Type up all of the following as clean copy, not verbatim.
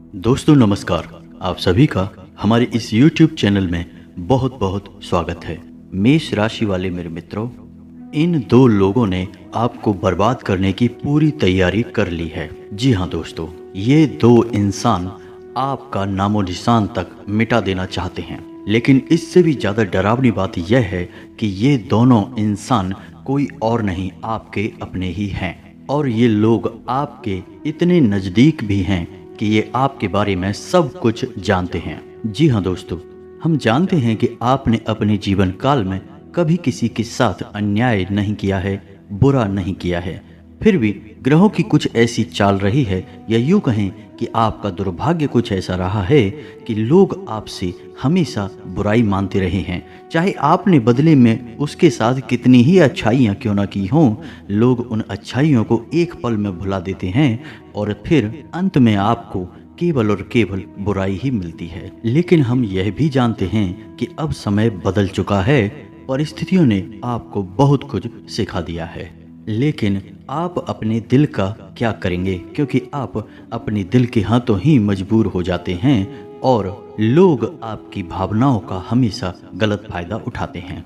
दोस्तों नमस्कार। आप सभी का हमारे इस YouTube चैनल में बहुत बहुत स्वागत है। मेष राशि वाले मेरे मित्रों, इन दो लोगों ने आपको बर्बाद करने की पूरी तैयारी कर ली है। जी हाँ दोस्तों, ये दो इंसान आपका नामो निशान तक मिटा देना चाहते हैं। लेकिन इससे भी ज़्यादा डरावनी बात यह है कि ये दोनों इंसान कोई और नहीं, आपके अपने ही हैं। और ये लोग आपके इतने नज़दीक भी हैं कि ये आपके बारे में सब कुछ जानते हैं। जी हाँ दोस्तों, हम जानते हैं कि आपने अपने जीवन काल में कभी किसी के साथ अन्याय नहीं किया है, बुरा नहीं किया है। फिर भी ग्रहों की कुछ ऐसी चाल रही है, या यूं कहें कि आपका दुर्भाग्य कुछ ऐसा रहा है कि लोग आपसे हमेशा बुराई मानते रहे हैं। चाहे आपने बदले में उसके साथ कितनी ही अच्छाइयाँ क्यों ना की हों, लोग उन अच्छाइयों को एक पल में भुला देते हैं और फिर अंत में आपको केवल और केवल बुराई ही मिलती है। लेकिन हम यह भी जानते हैं कि अब समय बदल चुका है, परिस्थितियों ने आपको बहुत कुछ सिखा दिया है। लेकिन आप अपने दिल का क्या करेंगे, क्योंकि आप अपने दिल के हाथों ही मजबूर हो जाते हैं और लोग आपकी भावनाओं का हमेशा गलत फायदा उठाते हैं।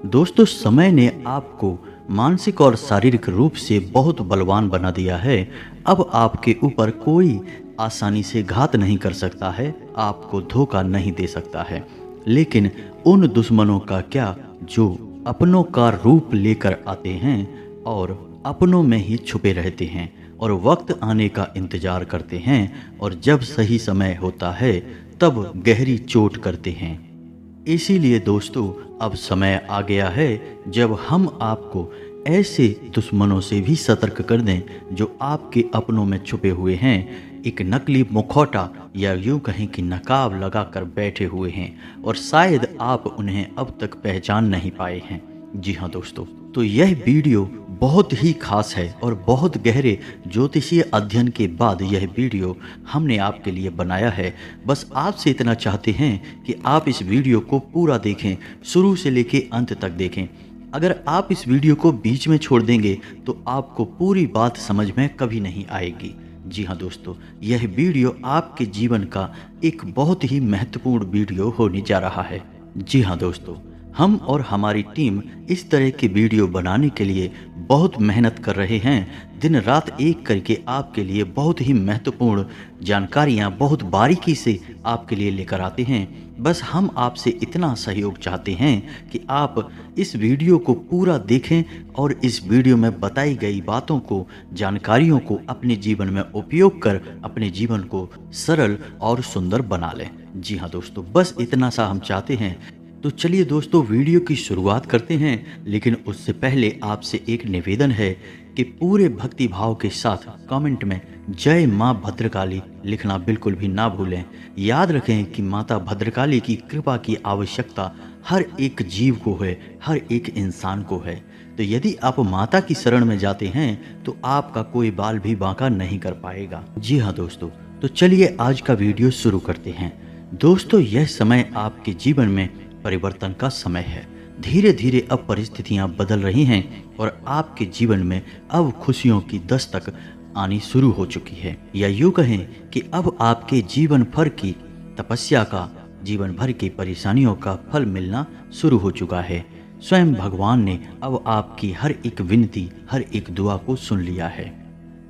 दोस्तों, समय ने आपको मानसिक और शारीरिक रूप से बहुत बलवान बना दिया है। अब आपके ऊपर कोई आसानी से घात नहीं कर सकता है, आपको धोखा नहीं दे सकता है। लेकिन उन दुश्मनों का क्या जो अपनों का रूप लेकर आते हैं और अपनों में ही छुपे रहते हैं और वक्त आने का इंतजार करते हैं, और जब सही समय होता है तब गहरी चोट करते हैं। इसीलिए दोस्तों, अब समय आ गया है जब हम आपको ऐसे दुश्मनों से भी सतर्क कर दें जो आपके अपनों में छुपे हुए हैं, एक नकली मुखौटा या यूं कहें कि नकाब लगाकर बैठे हुए हैं, और शायद आप उन्हें अब तक पहचान नहीं पाए हैं। जी हाँ दोस्तों, तो यह वीडियो बहुत ही खास है और बहुत गहरे ज्योतिषीय अध्ययन के बाद यह वीडियो हमने आपके लिए बनाया है। बस आपसे इतना चाहते हैं कि आप इस वीडियो को पूरा देखें, शुरू से लेके अंत तक देखें। अगर आप इस वीडियो को बीच में छोड़ देंगे तो आपको पूरी बात समझ में कभी नहीं आएगी। जी हाँ दोस्तों, यह वीडियो आपके जीवन का एक बहुत ही महत्वपूर्ण वीडियो होने जा रहा है। जी हाँ दोस्तों, हम और हमारी टीम इस तरह के वीडियो बनाने के लिए बहुत मेहनत कर रहे हैं। दिन रात एक करके आपके लिए बहुत ही महत्वपूर्ण जानकारियां बहुत बारीकी से आपके लिए लेकर आते हैं। बस हम आपसे इतना सहयोग चाहते हैं कि आप इस वीडियो को पूरा देखें और इस वीडियो में बताई गई बातों को, जानकारियों को अपने जीवन में उपयोग कर अपने जीवन को सरल और सुंदर बना लें। जी हाँ दोस्तों, बस इतना सा हम चाहते हैं। तो चलिए दोस्तों, वीडियो की शुरुआत करते हैं। लेकिन उससे पहले आपसे एक निवेदन है कि पूरे भक्ति भाव के साथ कमेंट में जय माँ भद्रकाली लिखना बिल्कुल भी ना भूलें। याद रखें कि माता भद्रकाली की कृपा की आवश्यकता हर एक जीव को है, हर एक इंसान को है। तो यदि आप माता की शरण में जाते हैं तो आपका कोई बाल भी बांका नहीं कर पाएगा। जी हाँ दोस्तों, तो चलिए आज का वीडियो शुरू करते हैं। दोस्तों, यह समय आपके जीवन में परिवर्तन का समय है। धीरे धीरे अब परिस्थितियां बदल रही हैं और आपके जीवन में अब खुशियों की दस्तक आनी शुरू हो चुकी है, या यूं कहें कि अब आपके जीवन भर की तपस्या का, जीवन भर की परेशानियों का फल मिलना शुरू हो चुका है। स्वयं भगवान ने अब आपकी हर एक विनती, हर एक दुआ को सुन लिया है।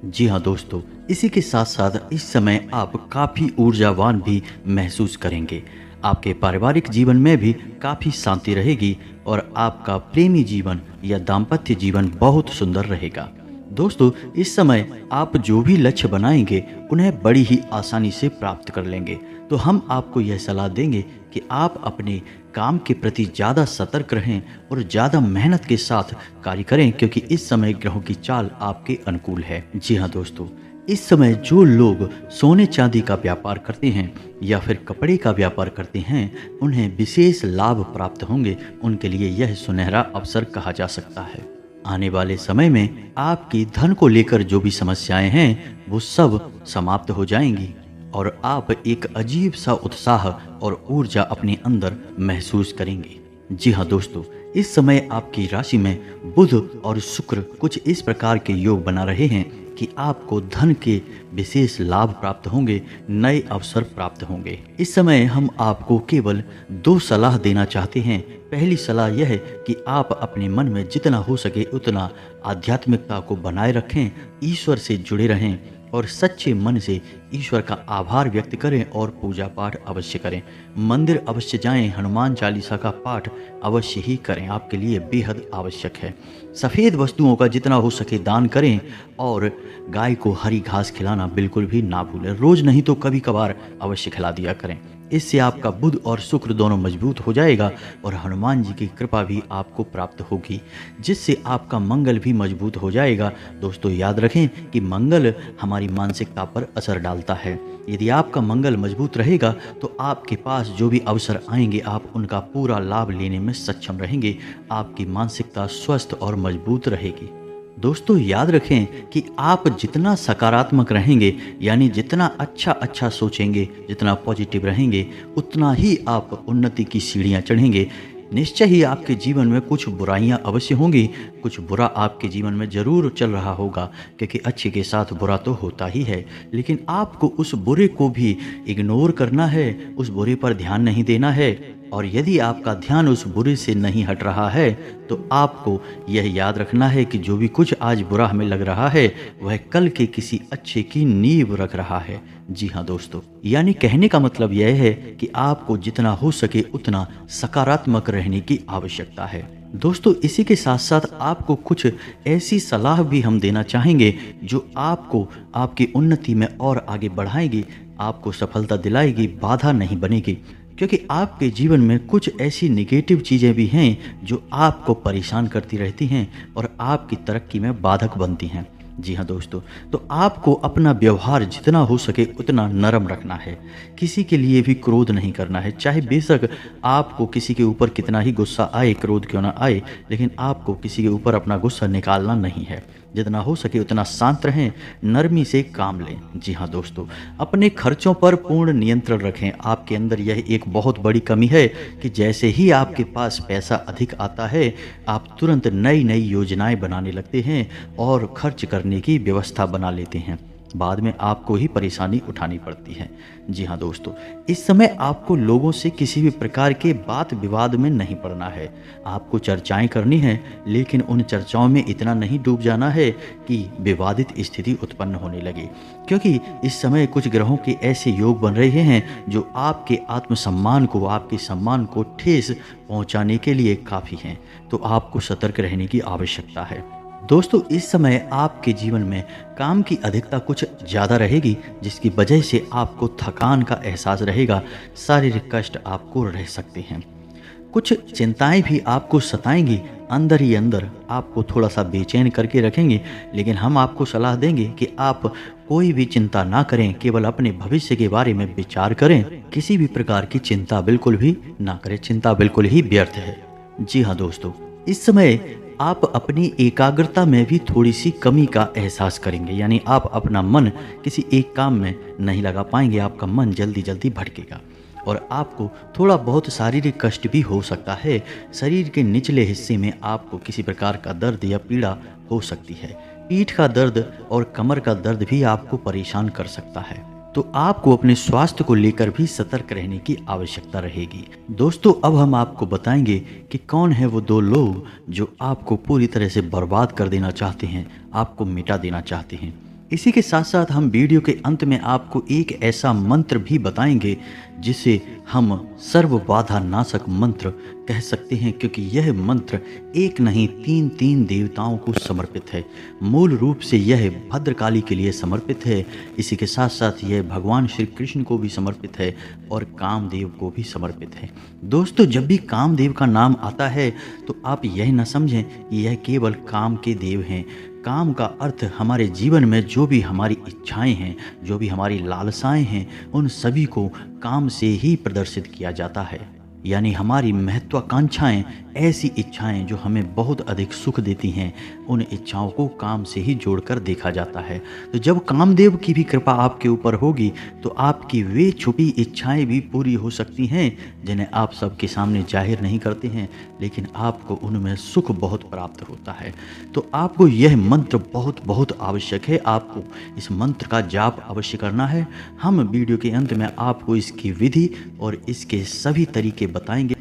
जी हाँ दोस्तों, इसी के साथ साथ इस समय आप काफ़ी ऊर्जावान भी महसूस करेंगे। आपके पारिवारिक जीवन में भी काफ़ी शांति रहेगी और आपका प्रेमी जीवन या दाम्पत्य जीवन बहुत सुंदर रहेगा। दोस्तों, इस समय आप जो भी लक्ष्य बनाएंगे उन्हें बड़ी ही आसानी से प्राप्त कर लेंगे। तो हम आपको यह सलाह देंगे कि आप अपने काम के प्रति ज़्यादा सतर्क रहें और ज़्यादा मेहनत के साथ कार्य करें, क्योंकि इस समय ग्रहों की चाल आपके अनुकूल है। जी हाँ दोस्तों, इस समय जो लोग सोने चांदी का व्यापार करते हैं या फिर कपड़े का व्यापार करते हैं, उन्हें विशेष लाभ प्राप्त होंगे। उनके लिए यह सुनहरा अवसर कहा जा सकता है। आने वाले समय में आपकी धन को लेकर जो भी समस्याएं हैं वो सब समाप्त हो जाएंगी और आप एक अजीब सा उत्साह और ऊर्जा अपने अंदर महसूस करेंगे। जी हाँ दोस्तों, इस समय आपकी राशि में बुध और शुक्र कुछ इस प्रकार के योग बना रहे हैं कि आपको धन के विशेष लाभ प्राप्त होंगे, नए अवसर प्राप्त होंगे। इस समय हम आपको केवल 2 सलाह देना चाहते हैं। पहली सलाह यह है कि आप अपने मन में जितना हो सके उतना आध्यात्मिकता को बनाए रखें, ईश्वर से जुड़े रहें और सच्चे मन से ईश्वर का आभार व्यक्त करें और पूजा पाठ अवश्य करें। मंदिर अवश्य जाएं, हनुमान चालीसा का पाठ अवश्य ही करें, आपके लिए बेहद आवश्यक है। सफ़ेद वस्तुओं का जितना हो सके दान करें और गाय को हरी घास खिलाना बिल्कुल भी ना भूलें। रोज़ नहीं तो कभी कभार अवश्य खिला दिया करें। इससे आपका बुध और शुक्र दोनों मजबूत हो जाएगा और हनुमान जी की कृपा भी आपको प्राप्त होगी, जिससे आपका मंगल भी मजबूत हो जाएगा। दोस्तों याद रखें कि मंगल हमारी मानसिकता पर असर डालता है। यदि आपका मंगल मजबूत रहेगा तो आपके पास जो भी अवसर आएंगे आप उनका पूरा लाभ लेने में सक्षम रहेंगे। आपकी मानसिकता स्वस्थ और मजबूत रहेगी। दोस्तों याद रखें कि आप जितना सकारात्मक रहेंगे, यानी जितना अच्छा सोचेंगे, जितना पॉजिटिव रहेंगे, उतना ही आप उन्नति की सीढ़ियाँ चढ़ेंगे। निश्चय ही आपके जीवन में कुछ बुराइयां अवश्य होंगी, कुछ बुरा आपके जीवन में ज़रूर चल रहा होगा, क्योंकि अच्छे के साथ बुरा तो होता ही है। लेकिन आपको उस बुरे को भी इग्नोर करना है, उस बुरे पर ध्यान नहीं देना है। और यदि आपका ध्यान उस बुरे से नहीं हट रहा है तो आपको यह याद रखना है कि जो भी कुछ आज बुरा हमें लग रहा है वह कल के किसी अच्छे की नींव रख रहा है। जी हाँ दोस्तों, यानी कहने का मतलब यह है कि आपको जितना हो सके उतना सकारात्मक रहने की आवश्यकता है। दोस्तों इसी के साथ साथ आपको कुछ ऐसी सलाह भी हम देना चाहेंगे जो आपको आपकी उन्नति में और आगे बढ़ाएगी, आपको सफलता दिलाएगी, बाधा नहीं बनेगी। क्योंकि आपके जीवन में कुछ ऐसी नेगेटिव चीज़ें भी हैं जो आपको परेशान करती रहती हैं और आपकी तरक्की में बाधक बनती हैं। जी हाँ दोस्तों, तो आपको अपना व्यवहार जितना हो सके उतना नरम रखना है। किसी के लिए भी क्रोध नहीं करना है, चाहे बेशक आपको किसी के ऊपर कितना ही गुस्सा आए, क्रोध क्यों ना आए, लेकिन आपको किसी के ऊपर अपना गुस्सा निकालना नहीं है। जितना हो सके उतना शांत रहें, नरमी से काम लें। जी हाँ दोस्तों, अपने खर्चों पर पूर्ण नियंत्रण रखें। आपके अंदर यह एक बहुत बड़ी कमी है कि जैसे ही आपके पास पैसा अधिक आता है आप तुरंत नई नई योजनाएं बनाने लगते हैं और खर्च करने की व्यवस्था बना लेते हैं। बाद में आपको ही परेशानी उठानी पड़ती है। जी हाँ दोस्तों, इस समय आपको लोगों से किसी भी प्रकार के बात विवाद में नहीं पड़ना है। आपको चर्चाएं करनी है, लेकिन उन चर्चाओं में इतना नहीं डूब जाना है कि विवादित स्थिति उत्पन्न होने लगे, क्योंकि इस समय कुछ ग्रहों के ऐसे योग बन रहे हैं जो आपके आत्मसम्मान को, आपके सम्मान को ठेस पहुंचाने के लिए काफ़ी हैं। तो आपको सतर्क रहने की आवश्यकता है। दोस्तों इस समय आपके जीवन में काम की अधिकता कुछ ज़्यादा रहेगी, जिसकी वजह से आपको थकान का एहसास रहेगा, शारीरिक कष्ट आपको रह सकते हैं। कुछ चिंताएं भी आपको सताएंगी, अंदर ही अंदर आपको थोड़ा सा बेचैन करके रखेंगे। लेकिन हम आपको सलाह देंगे कि आप कोई भी चिंता ना करें, केवल अपने भविष्य के बारे में विचार करें। किसी भी प्रकार की चिंता बिल्कुल भी ना करें, चिंता बिल्कुल ही व्यर्थ है। जी हाँ दोस्तों, इस समय आप अपनी एकाग्रता में भी थोड़ी सी कमी का एहसास करेंगे, यानी आप अपना मन किसी एक काम में नहीं लगा पाएंगे। आपका मन जल्दी जल्दी भटकेगा और आपको थोड़ा बहुत शारीरिक कष्ट भी हो सकता है। शरीर के निचले हिस्से में आपको किसी प्रकार का दर्द या पीड़ा हो सकती है। पीठ का दर्द और कमर का दर्द भी आपको परेशान कर सकता है। तो आपको अपने स्वास्थ्य को लेकर भी सतर्क रहने की आवश्यकता रहेगी। दोस्तों अब हम आपको बताएंगे कि कौन है वो 2 लोग जो आपको पूरी तरह से बर्बाद कर देना चाहते हैं, आपको मिटा देना चाहते हैं। इसी के साथ साथ हम वीडियो के अंत में आपको एक ऐसा मंत्र भी बताएंगे जिसे हम सर्व बाधा नाशक मंत्र कह सकते हैं, क्योंकि यह मंत्र एक नहीं 3 देवताओं को समर्पित है। मूल रूप से यह भद्रकाली के लिए समर्पित है। इसी के साथ साथ यह भगवान श्री कृष्ण को भी समर्पित है और कामदेव को भी समर्पित है। दोस्तों जब भी कामदेव का नाम आता है तो आप यह न समझें कि यह केवल काम के देव हैं। काम का अर्थ हमारे जीवन में जो भी हमारी इच्छाएं हैं, जो भी हमारी लालसाएं हैं, उन सभी को काम से ही प्रदर्शित किया जाता है। यानी हमारी महत्वाकांक्षाएं ऐसी इच्छाएं जो हमें बहुत अधिक सुख देती हैं, उन इच्छाओं को काम से ही जोड़कर देखा जाता है। तो जब कामदेव की भी कृपा आपके ऊपर होगी तो आपकी वे छुपी इच्छाएं भी पूरी हो सकती हैं जिन्हें आप सबके सामने जाहिर नहीं करते हैं, लेकिन आपको उनमें सुख बहुत प्राप्त होता है। तो आपको यह मंत्र बहुत बहुत आवश्यक है, आपको इस मंत्र का जाप अवश्य करना है। हम वीडियो के अंत में आपको इसकी विधि और इसके सभी तरीके बताएंगे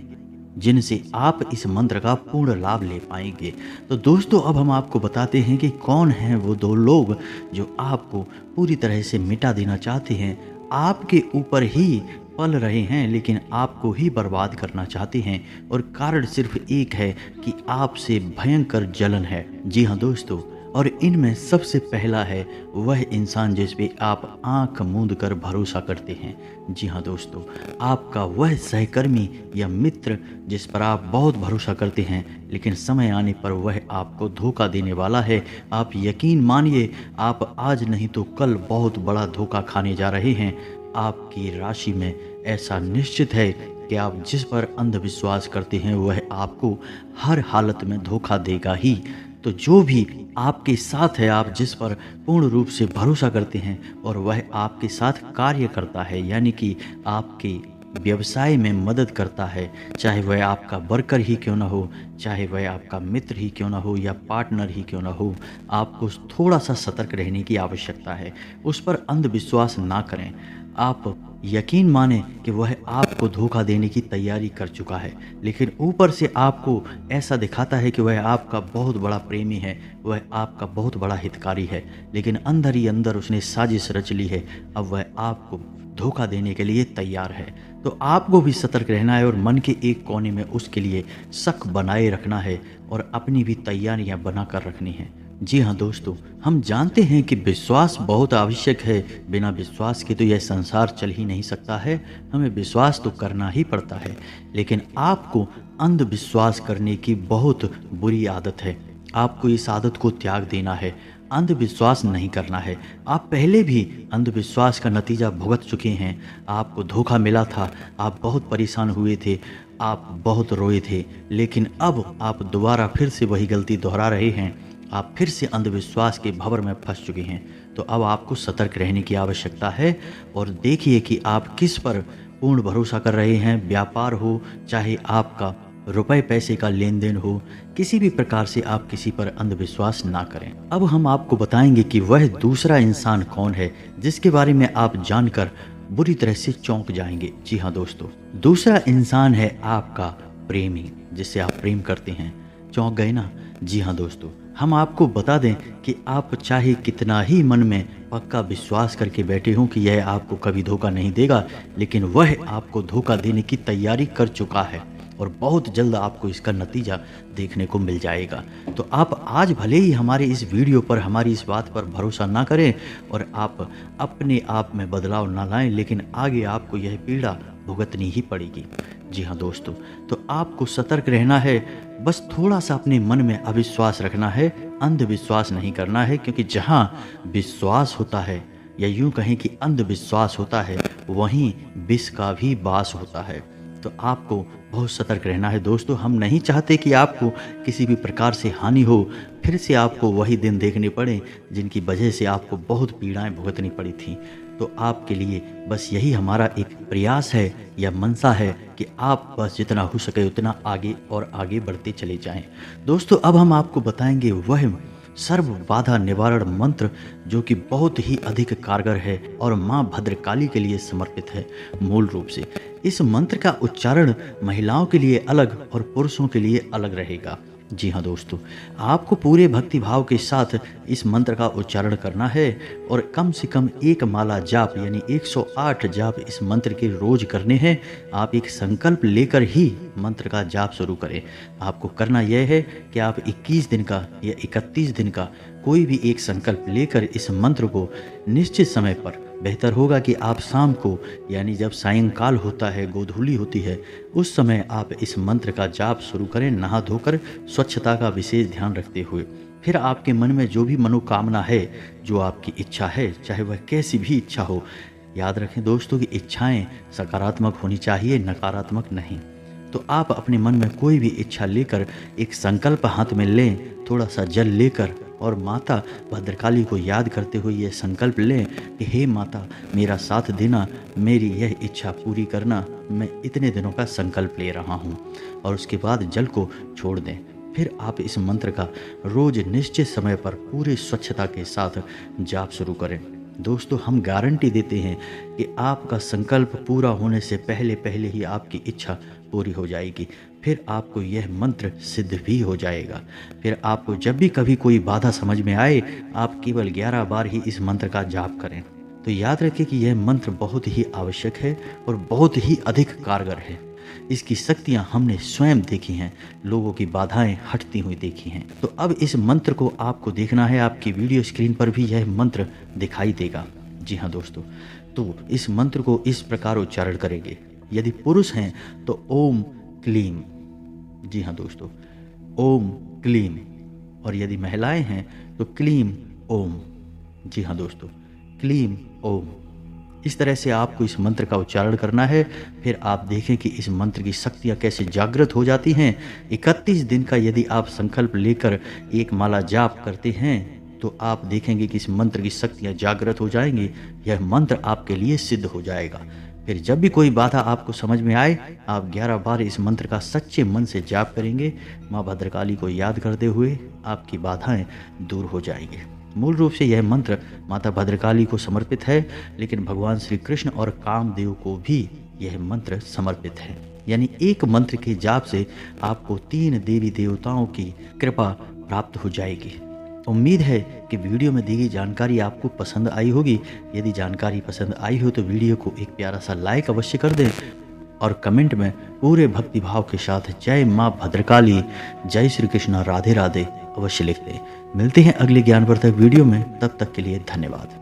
जिनसे आप इस मंत्र का पूर्ण लाभ ले पाएंगे। तो दोस्तों, अब हम आपको बताते हैं कि कौन हैं वो दो लोग जो आपको पूरी तरह से मिटा देना चाहते हैं, आपके ऊपर ही पल रहे हैं लेकिन आपको ही बर्बाद करना चाहते हैं, और कारण सिर्फ एक है कि आपसे भयंकर जलन है। जी हाँ दोस्तों, और इनमें सबसे पहला है वह इंसान जिस पे आप आंख मूंद कर भरोसा करते हैं। जी हाँ दोस्तों, आपका वह सहकर्मी या मित्र जिस पर आप बहुत भरोसा करते हैं, लेकिन समय आने पर वह आपको धोखा देने वाला है। आप यकीन मानिए, आप आज नहीं तो कल बहुत बड़ा धोखा खाने जा रहे हैं। आपकी राशि में ऐसा निश्चित है कि आप जिस पर अंधविश्वास करते हैं वह आपको हर हालत में धोखा देगा ही। तो जो भी आपके साथ है, आप जिस पर पूर्ण रूप से भरोसा करते हैं और वह आपके साथ कार्य करता है, यानी कि आपके व्यवसाय में मदद करता है, चाहे वह आपका वर्कर ही क्यों ना हो, चाहे वह आपका मित्र ही क्यों ना हो या पार्टनर ही क्यों ना हो, आपको थोड़ा सा सतर्क रहने की आवश्यकता है। उस पर अंधविश्वास ना करें। आप यकीन माने कि वह आपको धोखा देने की तैयारी कर चुका है, लेकिन ऊपर से आपको ऐसा दिखाता है कि वह आपका बहुत बड़ा प्रेमी है, वह आपका बहुत बड़ा हितकारी है, लेकिन अंदर ही अंदर उसने साजिश रच ली है। अब वह आपको धोखा देने के लिए तैयार है। तो आपको भी सतर्क रहना है और मन के एक कोने में उसके लिए शक बनाए रखना है और अपनी भी तैयारियां बनाकर रखनी है। जी हाँ दोस्तों, हम जानते हैं कि विश्वास बहुत आवश्यक है। बिना विश्वास के तो यह संसार चल ही नहीं सकता है। हमें विश्वास तो करना ही पड़ता है, लेकिन आपको अंधविश्वास करने की बहुत बुरी आदत है। आपको इस आदत को त्याग देना है, अंधविश्वास नहीं करना है। आप पहले भी अंधविश्वास का नतीजा भुगत चुके हैं। आपको धोखा मिला था, आप बहुत परेशान हुए थे, आप बहुत रोए थे, लेकिन अब आप दोबारा फिर से वही गलती दोहरा रहे हैं। आप फिर से अंधविश्वास के भंवर में फंस चुके हैं। तो अब आपको सतर्क रहने की आवश्यकता है और देखिए कि आप किस पर पूर्ण भरोसा कर रहे हैं। व्यापार हो, चाहे आपका रुपए पैसे का लेन देन हो, किसी भी प्रकार से आप किसी पर अंधविश्वास ना करें। अब हम आपको बताएंगे कि वह दूसरा इंसान कौन है जिसके बारे में आप जानकर बुरी तरह से चौंक जाएंगे। जी हाँ दोस्तों, दूसरा इंसान है आपका प्रेमी, जिससे आप प्रेम करते हैं। चौंक गए ना? जी हाँ दोस्तों, हम आपको बता दें कि आप चाहे कितना ही मन में पक्का विश्वास करके बैठे हों कि यह आपको कभी धोखा नहीं देगा, लेकिन वह आपको धोखा देने की तैयारी कर चुका है और बहुत जल्द आपको इसका नतीजा देखने को मिल जाएगा। तो आप आज भले ही हमारे इस वीडियो पर हमारी इस बात पर भरोसा ना करें और आप अपने आप में बदलाव ना लाएं, लेकिन आगे आपको यह पीड़ा भुगतनी ही पड़ेगी। जी हाँ दोस्तों, तो आपको सतर्क रहना है। बस थोड़ा सा अपने मन में अविश्वास रखना है, अंधविश्वास नहीं करना है, क्योंकि जहाँ विश्वास होता है या यूं कहें कि अंधविश्वास होता है, वहीं विष का भी वास होता है। तो आपको बहुत सतर्क रहना है दोस्तों। हम नहीं चाहते कि आपको किसी भी प्रकार से हानि हो, फिर से आपको वही दिन देखने पड़े जिनकी वजह से आपको बहुत पीड़ाएं भुगतनी पड़ी थी। तो आपके लिए बस यही हमारा एक प्रयास है या मनसा है कि आप बस जितना हो सके उतना आगे और आगे बढ़ते चले जाएं। दोस्तों, अब हम आपको बताएंगे वह सर्व बाधा निवारण मंत्र जो कि बहुत ही अधिक कारगर है और माँ भद्रकाली के लिए समर्पित है। मूल रूप से इस मंत्र का उच्चारण महिलाओं के लिए अलग और पुरुषों के लिए अलग रहेगा। जी हाँ दोस्तों, आपको पूरे भक्ति भाव के साथ इस मंत्र का उच्चारण करना है और कम से कम एक माला जाप यानी 108 जाप इस मंत्र के रोज करने हैं। आप एक संकल्प लेकर ही मंत्र का जाप शुरू करें। आपको करना यह है कि आप 21 दिन का या 31 दिन का कोई भी एक संकल्प लेकर इस मंत्र को निश्चित समय पर, बेहतर होगा कि आप शाम को यानी जब सायंकाल होता है, गोधूली होती है, उस समय आप इस मंत्र का जाप शुरू करें, नहा धोकर स्वच्छता का विशेष ध्यान रखते हुए। फिर आपके मन में जो भी मनोकामना है, जो आपकी इच्छा है, चाहे वह कैसी भी इच्छा हो, याद रखें दोस्तों कि इच्छाएं सकारात्मक होनी चाहिए, नकारात्मक नहीं। तो आप अपने मन में कोई भी इच्छा लेकर एक संकल्प हाथ में लें, थोड़ा सा जल लेकर और माता भद्रकाली को याद करते हुए यह संकल्प लें कि हे माता, मेरा साथ देना, मेरी यह इच्छा पूरी करना, मैं इतने दिनों का संकल्प ले रहा हूँ। और उसके बाद जल को छोड़ दें। फिर आप इस मंत्र का रोज निश्चित समय पर पूरी स्वच्छता के साथ जाप शुरू करें। दोस्तों, हम गारंटी देते हैं कि आपका संकल्प पूरा होने से पहले पहले ही आपकी इच्छा पूरी हो जाएगी। फिर आपको यह मंत्र सिद्ध भी हो जाएगा। फिर आपको जब भी कभी कोई बाधा समझ में आए, आप केवल 11 बार ही इस मंत्र का जाप करें। तो याद रखें कि यह मंत्र बहुत ही आवश्यक है और बहुत ही अधिक कारगर है। इसकी शक्तियां हमने स्वयं देखी हैं, लोगों की बाधाएं हटती हुई देखी हैं। तो अब इस मंत्र को आपको देखना है, आपकी वीडियो स्क्रीन पर भी यह मंत्र दिखाई देगा। जी हाँ दोस्तों, तो इस मंत्र को इस प्रकार उच्चारण करेंगे। यदि पुरुष हैं तो ओम क्लीम, जी हाँ दोस्तों, ओम क्लीम। और यदि महिलाएं हैं तो क्लीम ओम, जी हाँ दोस्तों, क्लीम ओम। इस तरह से आपको इस मंत्र का उच्चारण करना है। फिर आप देखें कि इस मंत्र की शक्तियाँ कैसे जागृत हो जाती हैं। 31 दिन का यदि आप संकल्प लेकर एक माला जाप करते हैं तो आप देखेंगे कि इस मंत्र की शक्तियाँ जागृत हो जाएंगी। यह मंत्र आपके लिए सिद्ध हो जाएगा। फिर जब भी कोई बाधा आपको समझ में आए, आप 11 बार इस मंत्र का सच्चे मन से जाप करेंगे। माँ भद्रकाली को याद करते हुए आपकी बाधाएं दूर हो जाएंगी। मूल रूप से यह मंत्र माता भद्रकाली को समर्पित है, लेकिन भगवान श्री कृष्ण और कामदेव को भी यह मंत्र समर्पित है। यानी एक मंत्र के जाप से आपको 3 देवी देवताओं की कृपा प्राप्त हो जाएगी। उम्मीद है कि वीडियो में दी गई जानकारी आपको पसंद आई होगी। यदि जानकारी पसंद आई हो तो वीडियो को एक प्यारा सा लाइक अवश्य कर दें और कमेंट में पूरे भक्ति भाव के साथ जय माँ भद्रकाली, जय श्री कृष्ण, राधे राधे अवश्य लिख दें। मिलते हैं अगले ज्ञानवर्धक वीडियो में, तब तक के लिए धन्यवाद।